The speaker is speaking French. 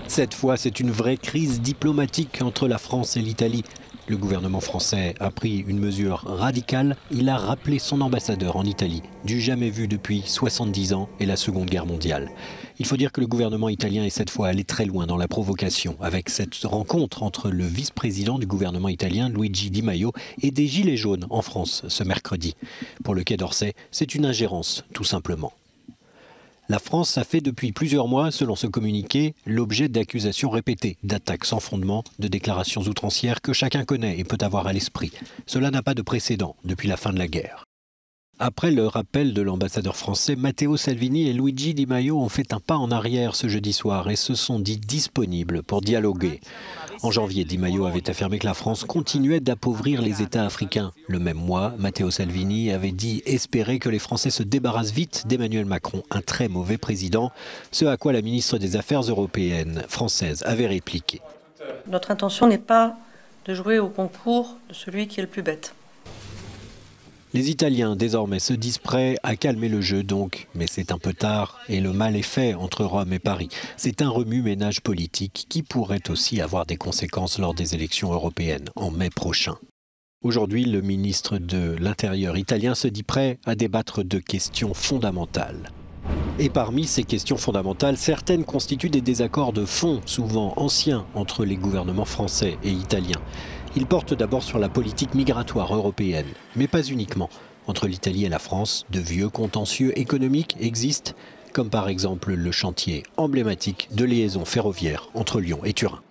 Cette fois, c'est une vraie crise diplomatique entre la France et l'Italie. Le gouvernement français a pris une mesure radicale. Il a rappelé son ambassadeur en Italie, du jamais vu depuis 70 ans et la Seconde Guerre mondiale. Il faut dire que le gouvernement italien est cette fois allé très loin dans la provocation, avec cette rencontre entre le vice-président du gouvernement italien, Luigi Di Maio, et des Gilets jaunes en France ce mercredi. Pour le Quai d'Orsay, c'est une ingérence, tout simplement. La France a fait depuis plusieurs mois, selon ce communiqué, l'objet d'accusations répétées, d'attaques sans fondement, de déclarations outrancières que chacun connaît et peut avoir à l'esprit. Cela n'a pas de précédent depuis la fin de la guerre. Après le rappel de l'ambassadeur français, Matteo Salvini et Luigi Di Maio ont fait un pas en arrière ce jeudi soir et se sont dit disponibles pour dialoguer. En janvier, Di Maio avait affirmé que la France continuait d'appauvrir les États africains. Le même mois, Matteo Salvini avait dit espérer que les Français se débarrassent vite d'Emmanuel Macron, un très mauvais président, ce à quoi la ministre des Affaires européennes française avait répliqué. Notre intention n'est pas de jouer au concours de celui qui est le plus bête. Les Italiens, désormais, se disent prêts à calmer le jeu donc, mais c'est un peu tard et le mal est fait entre Rome et Paris. C'est un remue-ménage politique qui pourrait aussi avoir des conséquences lors des élections européennes en mai prochain. Aujourd'hui, le ministre de l'Intérieur italien se dit prêt à débattre de questions fondamentales. Et parmi ces questions fondamentales, certaines constituent des désaccords de fond, souvent anciens, entre les gouvernements français et italiens. Ils portent d'abord sur la politique migratoire européenne, mais pas uniquement. Entre l'Italie et la France, de vieux contentieux économiques existent, comme par exemple le chantier emblématique de liaison ferroviaire entre Lyon et Turin.